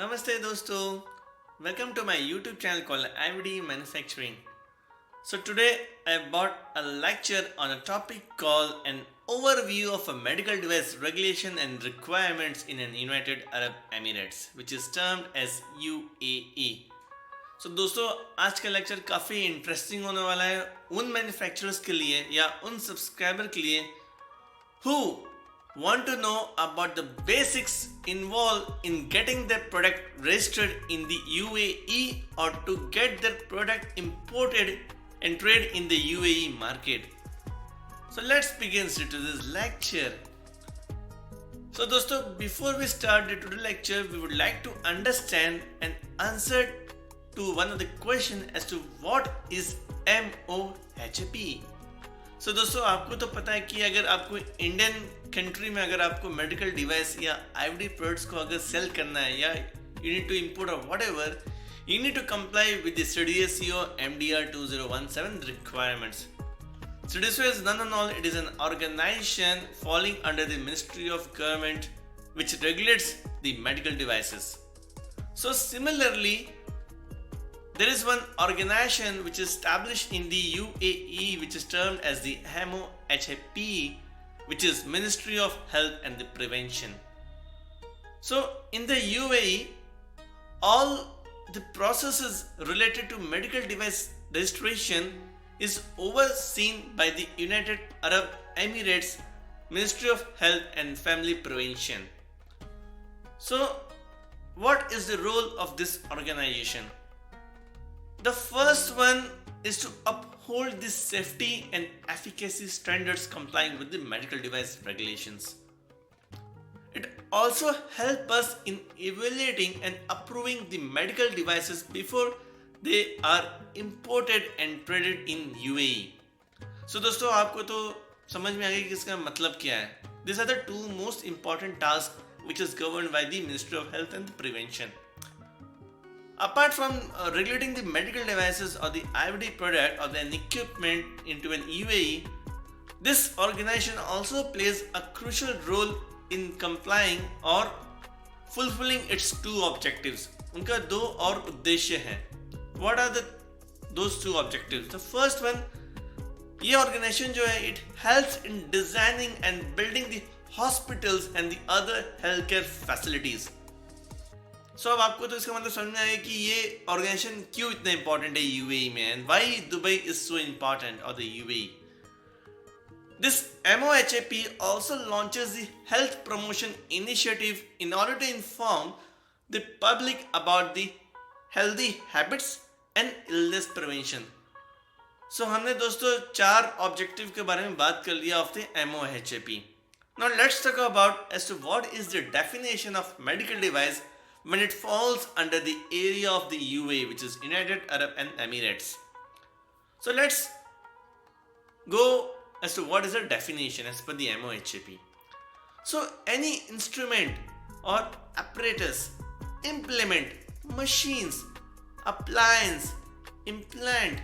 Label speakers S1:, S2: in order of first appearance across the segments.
S1: Namaste dosto. Welcome to my YouTube channel called IVD Manufacturing. So today I brought a lecture on a topic called an overview of a medical device regulation and requirements in an United Arab Emirates, which is termed as U.A.E. So दोस्तों आज का lecture काफ़ी interesting होने वाला है उन manufacturers के लिए या उन सब्सक्राइबर के लिए who want to know about the basics involved in getting their product registered in the U.A.E. or to get their product imported and trade in the U.A.E. market. So let's begin to this lecture. So दोस्तों before we start the today lecture, we would like to understand and answer to one of the question as to what is MoHAP. So दोस्तों आपको तो पता है कि अगर आपको Indian country में अगर आपको मेडिकल डिवाइस या आईवीडी प्रोडक्ट्स को अगर सेल करना है या यू नीड टू इंपोर्ट और whatever, you need to comply with the CDSCO MDR 2017 requirements. CDSCO is none and all, it is an organization falling under the Ministry of Government which regulates the medical devices. So similarly, there is one organization which is established in the U.A.E. which is termed as the MoHAP, which is Ministry of Health and the Prevention. So in the U.A.E., all the processes related to medical device registration is overseen by the United Arab Emirates Ministry of Health and Family Prevention. So what is the role of this organization? The first one is to uphold the safety and efficacy standards complying with the medical device regulations. It also helps us in evaluating and approving the medical devices before they are imported and traded in UAE. So दोस्तों आपको तो समझ में आ गया कि इसका मतलब क्या है. These are the two most important tasks which is governed by the Ministry of Health and Prevention. Apart from regulating the medical devices or the IVD product or an equipment into an UAE, this organization also plays a crucial role in complying or fulfilling its two objectives. उनका दो और उद्देश्य हैं. What are those two objectives? The first one, ये organization जो है, it helps in designing and building the hospitals and the other healthcare facilities. So अब आपको तो इसका मतलब समझ में आएगा कि ये ऑर्गेनाइजेशन क्यों इतना इंपॉर्टेंट है यूएई में and why Dubai is so important और the UAE. This MoHAP also launches the health promotion initiative in order to inform the public about the healthy habits and illness prevention. So हमने दोस्तों चार objective के बारे में बात कर लिया of the MoHAP. Now let's talk about as to what is the definition of medical device when it falls under the area of the UAE, which is United Arab Emirates. So let's go as to what is the definition as per the MoHAP. So any instrument or apparatus, implement, machines, appliance, implant,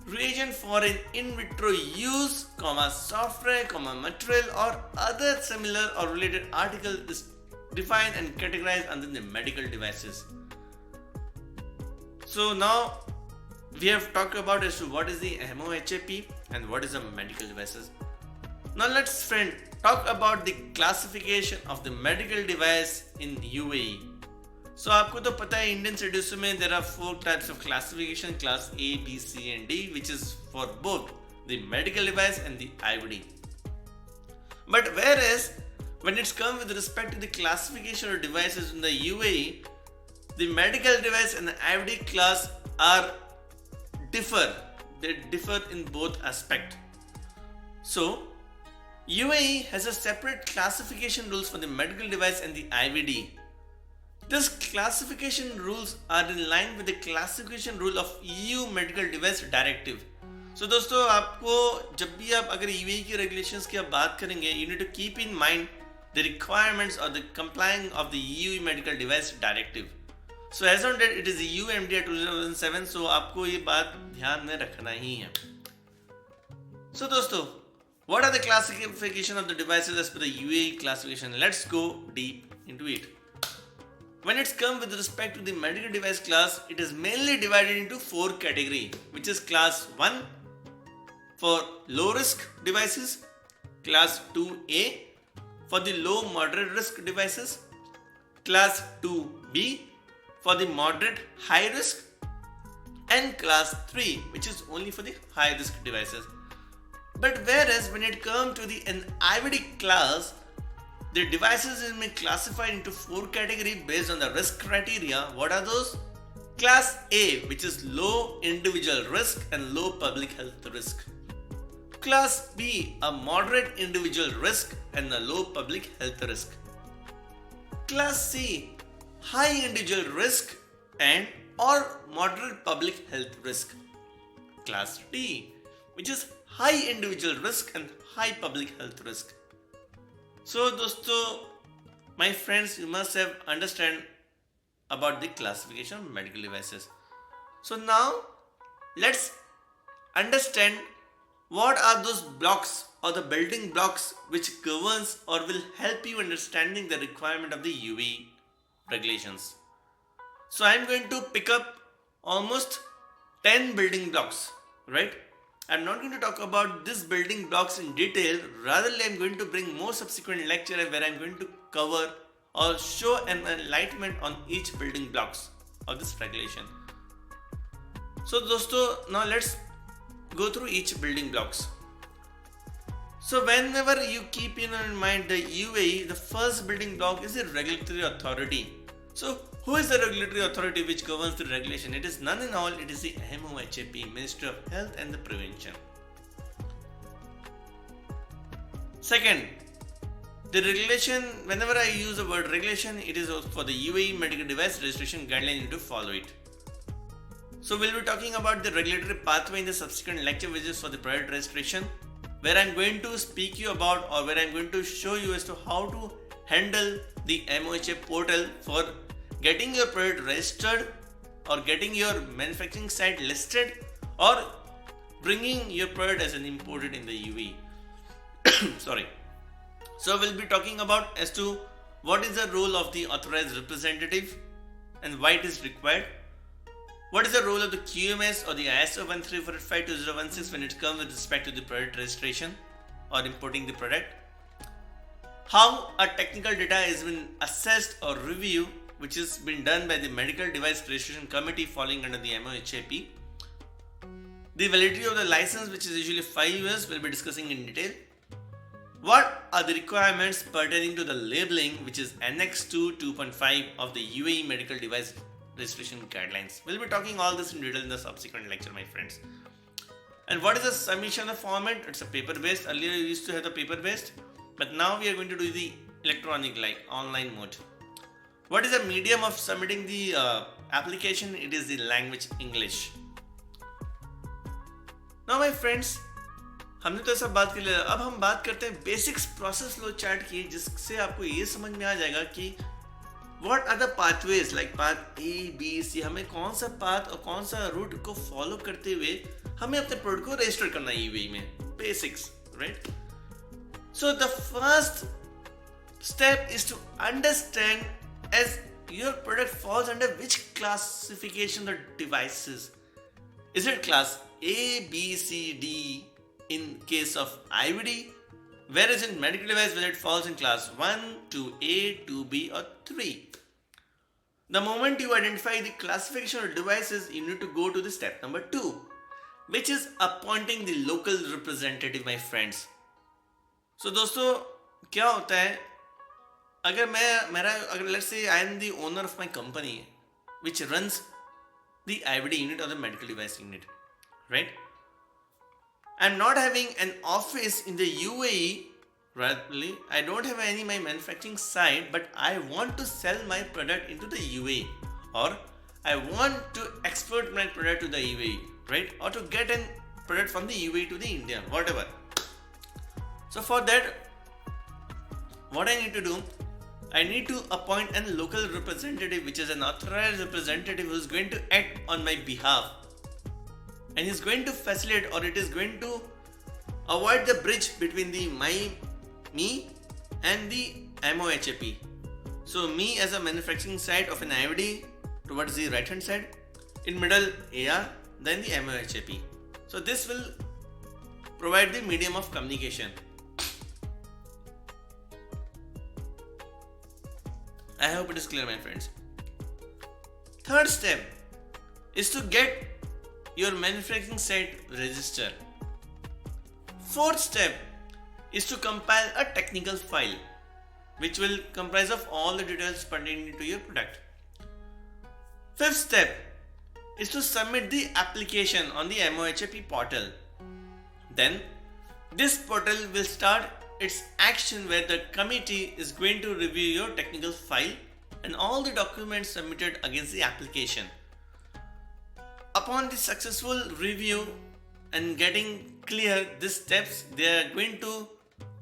S1: reagent for an in vitro use, software, material or other similar or related article is defined and categorized under the medical devices. So now we have talked about as to what is the MoHAP and what is the medical devices. Now let's friend talk about the classification of the medical device in UAE. So आपको तो पता है Indian studies में there are four types of classification, class A, B, C and D, which is for both the medical device and the IVD. But whereas when it's come with respect to the classification of devices in the UAE, the medical device and the IVD class are differ. They differ in both aspects. So UAE has a separate classification rules for the medical device and the IVD. These classification rules are in line with the classification rule of EU Medical Device Directive. So दोस्तों आपको जब भी आप अगर UAE की regulations की आप बात करेंगे, you need to keep in mind the requirements or the complying of the EU Medical Device Directive. So as on that it is the EU MDR 2007. So आपको ये बात ध्यान में रखना ही है. So दोस्तों, what are the classification of the devices as per the UAE classification? Let's go deep into it. When it's come with respect to the medical device class, it is mainly divided into 4 categories, which is class 1 for low risk devices, class 2A for the low moderate risk devices, class 2B for the moderate high risk, and class 3 which is only for the high risk devices. But whereas when it comes to the IVD class, the devices will be classified into 4 categories based on the risk criteria. What are those? Class A, which is low individual risk and low public health risk. Class B, a moderate individual risk and a low public health risk. Class C, high individual risk and or moderate public health risk. Class D, which is high individual risk and high public health risk. So dosto, my friends, you must have understand about the classification of medical devices. So now let's understand what are those blocks or the building blocks which governs or will help you understanding the requirement of the U.A.E regulations. So I am going to pick up almost 10 building blocks, right? I am not going to talk about these building blocks in detail. Rather, I am going to bring more subsequent lecture where I am going to cover or show an enlightenment on each building blocks of this regulation. So dosto, now let's go through each building blocks. So whenever you keep in mind the U.A.E, the first building block is the regulatory authority. So who is the regulatory authority which governs the regulation? It is none and all, it is the MoHAP, Ministry of Health and the Prevention. Second, the regulation, whenever I use the word regulation, it is for the U.A.E medical device registration guideline, you need to follow it. So we'll be talking about the regulatory pathway in the subsequent lecture, which is for the product registration, where I'm going to speak you about or where I'm going to show you as to how to handle the MoHAP portal for getting your product registered or getting your manufacturing site listed or bringing your product as an imported in the U.A.E. Sorry. So we'll be talking about as to what is the role of the authorized representative and why it is required. What is the role of the QMS or the ISO 13485-2016 when it comes with respect to the product registration or importing the product? How a technical data has been assessed or reviewed, which has been done by the Medical Device Registration Committee falling under the MoHAP. The validity of the license, which is usually 5 years, we'll be discussing in detail. What are the requirements pertaining to the labeling, which is Annex 2 2.5 of the U.A.E Medical Device Registration Guidelines? We'll be talking all this in detail in the subsequent lecture, my friends. And what is the submission of format? It's a paper-based. Earlier we used to have the paper-based, but now we are going to do the electronic, like online mode. What is the medium of submitting the application? It is the language English. Now my friends, हमने तो सब बात कर लिया. अब हम बात करते हैं बेसिक्स प्रोसेस फ्लो चार्ट की, जिससे आपको ये समझ में आ जाएगा कि what are the pathways, like path A B C, हमें कौन सा पाथ और कौन सा रूट को फॉलो करते हुए हमें अपने प्रोडक्ट को रजिस्टर करना है यूएई में. Basics, right? So the first step is to understand as your product falls under which classification the devices. Is it class A, B, C, D in case of IVD? Whereas in medical device, whether it falls in class 1, 2A, 2B or 3. The moment you identify the classification of devices, you need to go to the step number 2, which is appointing the local representative, my friends. So दोस्तों क्या होता है, अगर let's say I am the owner of my company which runs the IVD unit or the medical device unit, right? I am not having an office in the U.A.E. Rightly, I don't have any my manufacturing site, but I want to sell my product into the U.A.E. or I want to export my product to the U.A.E., right? Or to get a product from the U.A.E. to the India, whatever. So for that, what I need to do, I need to appoint a local representative, which is an authorized representative who is going to act on my behalf, and is going to facilitate, or it is going to avoid the bridge between the me and the MoHAP. So me as a manufacturing side of an IVD towards the right hand side, in middle AR, then the MoHAP. So this will provide the medium of communication. I hope it is clear, my friends. Third step is to get your manufacturing site registered. Fourth step is to compile a technical file which will comprise of all the details pertaining to your product. Fifth step is to submit the application on the MoHAP portal. Then this portal will start its action where the committee is going to review your technical file and all the documents submitted against the application. Upon the successful review and getting clear these steps, they are going to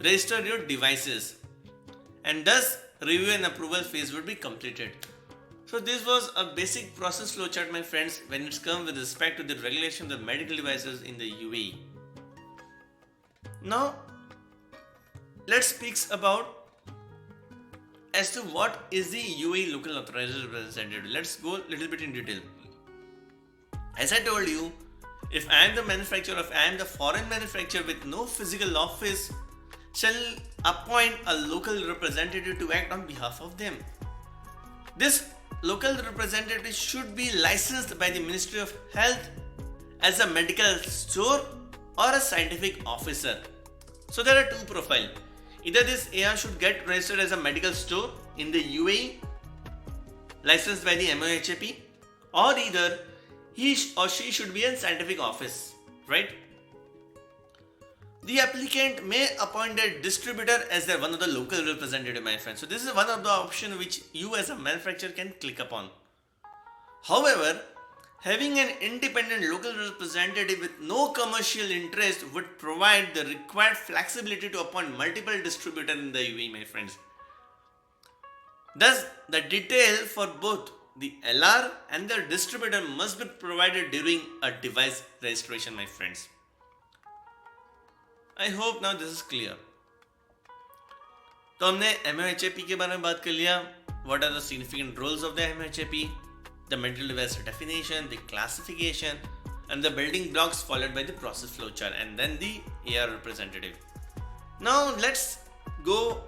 S1: register your devices, and thus review and approval phase would be completed. So this was a basic process flowchart, my friends, when it's come with respect to the regulation of the medical devices in the U.A.E. Now let's speak about as to what is the U.A.E. local authorized representative. Let's go a little bit in detail. As I told you, if I am the manufacturer, if I am the foreign manufacturer with no physical office, shall appoint a local representative to act on behalf of them. This local representative should be licensed by the Ministry of Health as a medical store or a scientific officer. So there are two profiles. Either this AR should get registered as a medical store in the U.A.E. licensed by the MoHAP, or either he or she should be in scientific office, right? The applicant may appoint a distributor as their one of the local representative, my friends. So this is one of the options which you as a manufacturer can click upon. However, having an independent local representative with no commercial interest would provide the required flexibility to appoint multiple distributors in the U.A.E, my friends. Thus, the detail for both the LR and the distributor must be provided during a device registration, my friends. I hope now this is clear. तो हमने MoHAP के बारे में बात कर लिया. What are the significant roles of the MoHAP? The medical device definition, the classification, and the building blocks followed by the process flowchart, and then the AR representative. Now let's go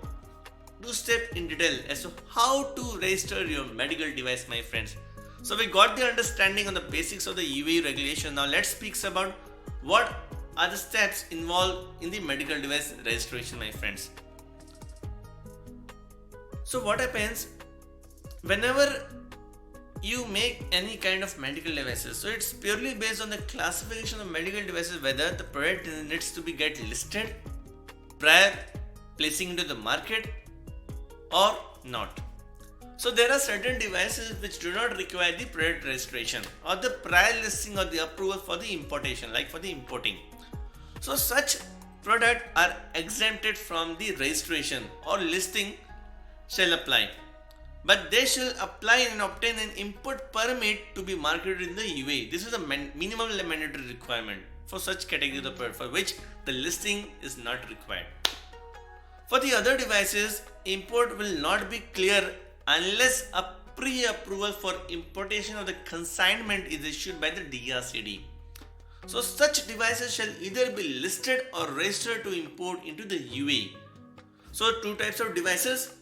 S1: to step in detail as to how to register your medical device, my friends. So we got the understanding on the basics of the U.A.E regulation. Now let's speak about what are the steps involved in the medical device registration, my friends. So what happens whenever you make any kind of medical devices, so it's purely based on the classification of medical devices whether the product needs to be get listed prior placing into the market or not. So there are certain devices which do not require the product registration or the prior listing or the approval for the importation, like for the importing. So such products are exempted from the registration or listing shall apply, but they shall apply and obtain an import permit to be marketed in the U.A.E. This is a minimum mandatory requirement for such category of product for which the listing is not required. For the other devices, import will not be clear unless a pre-approval for importation of the consignment is issued by the DRCD. So such devices shall either be listed or registered to import into the U.A.E. So two types of devices.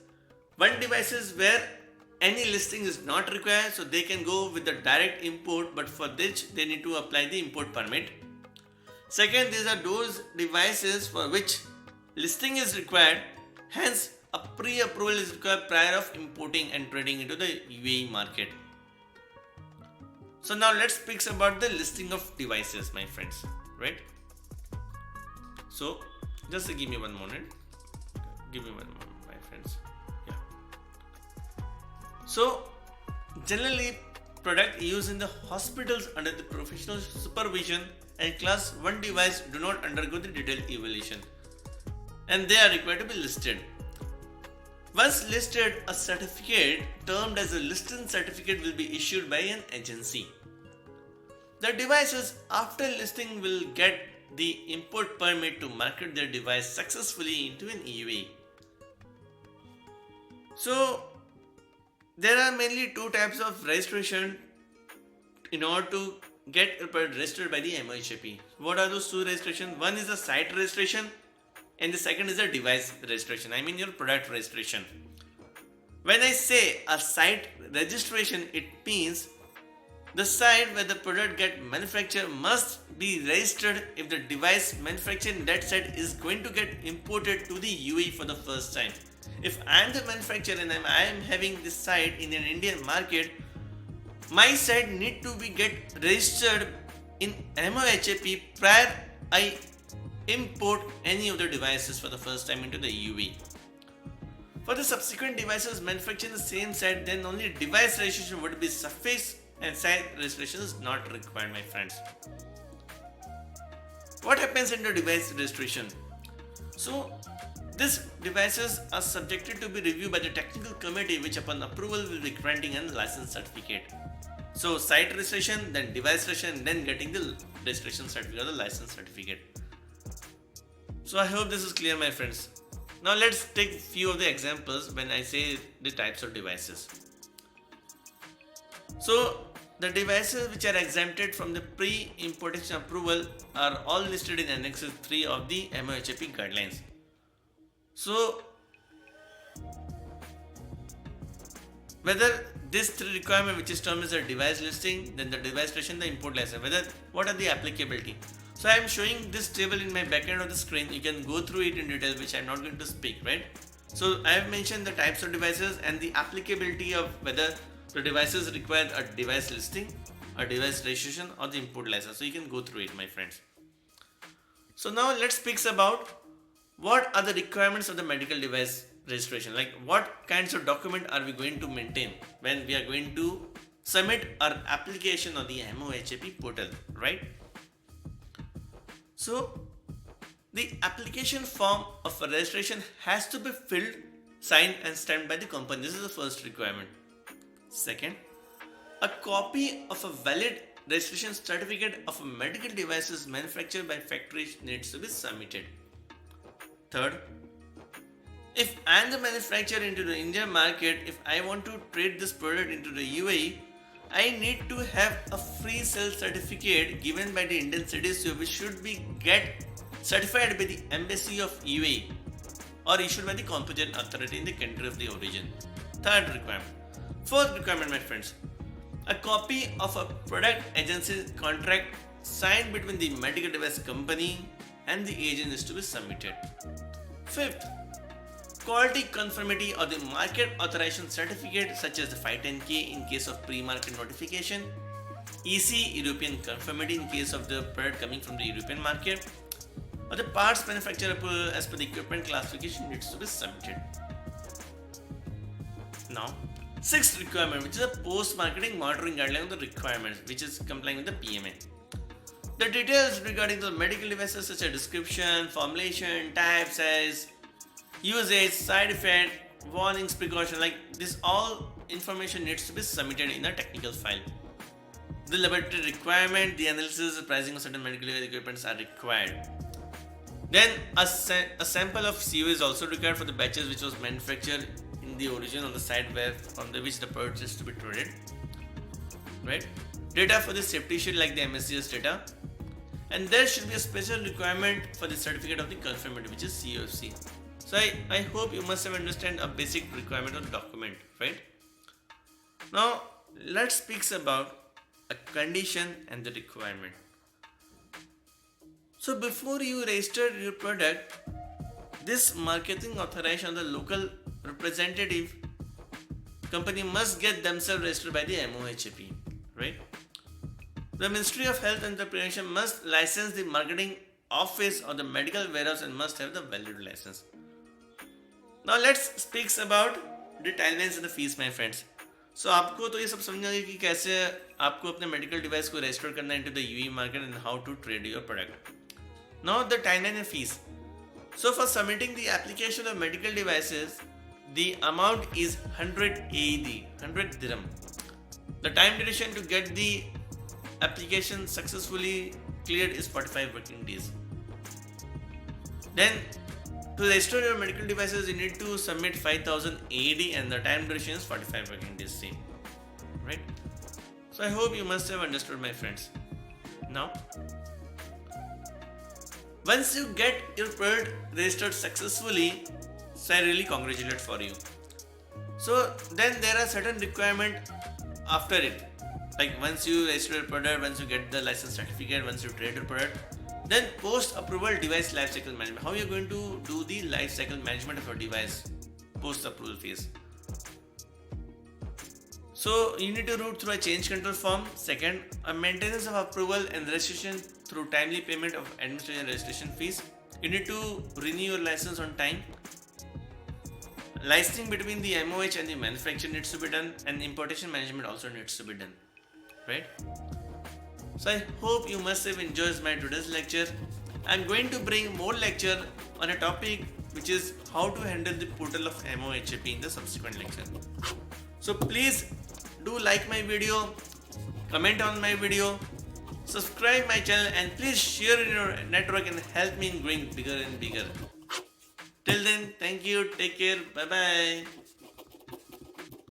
S1: One device is where any listing is not required, so they can go with the direct import, but for this they need to apply the import permit. Second, these are those devices for which listing is required, hence a pre-approval is required prior of importing and trading into the U.A.E market. So now let's speak about the listing of devices, my friends, right? So just give me one moment. Give me one moment, my friends. Yeah. So generally product used in the hospitals under the professional supervision and class 1 device do not undergo the detailed evaluation, and they are required to be listed. Once listed, a certificate termed as a listing certificate will be issued by an agency. The devices after listing will get the import permit to market their device successfully into an U.A.E. So there are mainly two types of registration in order to get a product registered by the MoHAP. What are those two registration? One is the site registration and the second is a device registration. I mean your product registration. When I say a site registration, it means the site where the product get manufactured must be registered if the device manufactured in that site is going to get imported to the U.A.E for the first time. If I am the manufacturer and I am having this site in an Indian market, my site need to be get registered in MoHAP prior I import any of the devices for the first time into the U.A.E. For the subsequent devices manufactured in the same site, then only device registration would be sufficient and site registration is not required, my friends. What happens in the device registration? So, these devices are subjected to be reviewed by the technical committee, which upon approval will be granting a license certificate. So, site registration, then device registration, then getting the registration certificate or the license certificate. So, I hope this is clear, my friends. Now, let's take few of the examples when I say the types of devices. So, the devices which are exempted from the pre-importation approval are all listed in Annex 3 of the MoHAP guidelines. So, whether this three requirement, which is termed as a device listing, then the device registration, the import license, what are the applicability? So, I am showing this table in my backend of the screen. You can go through it in detail, which I am not going to speak, right? So, I have mentioned the types of devices and the applicability of whether the devices require a device listing, a device registration or the import license. So you can go through it, my friends. So now let's speak about what are the requirements of the medical device registration. Like what kinds of document are we going to maintain when we are going to submit our application on the MoHAP portal, right? So the application form of a registration has to be filled, signed and stamped by the company. This is the first requirement. Second, a copy of a valid registration certificate of a medical devices manufactured by factory needs to be submitted. Third, if I am the manufacturer into the Indian market, if I want to trade this product into the U.A.E, I need to have a free sale certificate given by the Indian citizen, which should be get certified by the embassy of U.A.E or issued by the competent authority in the country of the origin. Third requirement. Fourth requirement, my friends, a copy of a product agency contract signed between the medical device company and the agent is to be submitted. Fifth, quality conformity or the market authorization certificate such as the 510(k) in case of pre-market notification, EC European conformity in case of the product coming from the European market, or the parts manufacturer as per the equipment classification needs to be submitted. Now, sixth requirement, which is a post-marketing monitoring guideline of the requirements, which is complying with the PMA. The details regarding the medical devices such as description, formulation, type, size, usage, side effect, warnings, precaution, like this all information needs to be submitted in a technical file. The laboratory requirement, the analysis, the pricing of certain medical device equipments are required. Then a sample of CO is also required for the batches which was manufactured in the origin on the site where from which the product is to be traded, right? Data for the safety sheet like the MSCS data, and there should be a special requirement for the certificate of the conformity, which is COFC. So I hope you must have understand a basic requirement of the document, right? Now let's speak about a condition and the requirement. So before you register your product, this marketing authorization, the local representative company must get themselves registered by the MoHAP, right? The Ministry of Health and the Prevention must license the marketing office or the medical warehouse and must have the valid license. Now let's speak about the timelines and the fees, my friends. So आपको तो ये सब समझना है कि कैसे आपको अपने medical device को register करना into the U.A.E market and how to trade your product. Now the timeline and fees. So for submitting the application of medical devices, the amount is 100 AED, 100 dirham. The time duration to get the application successfully cleared is 45 working days. Then To register your medical devices, you need to submit 5000 AED and the time duration is 45 working days same. Right? So I hope you must have understood, my friends. Now, once you get your product registered successfully, so I really congratulate for you. So then there are certain requirements after it. Like once you register your product, once you get the license certificate, once you trade your product, then post approval device lifecycle management. How you are going to do the lifecycle management of your device post approval phase? So you need to route through a change control form. Second, a maintenance of approval and registration through timely payment of administration registration fees. You need to renew your license on time. Licensing between the MOH and the manufacturer needs to be done, and importation management also needs to be done. Right? So I hope you must have enjoyed my today's lecture. I'm going to bring more lecture on a topic which is how to handle the portal of MoHAP in the subsequent lecture. So please do like my video, comment on my video, subscribe my channel, and please share in your network and help me in growing bigger and bigger. Till then, thank you, take care, bye bye.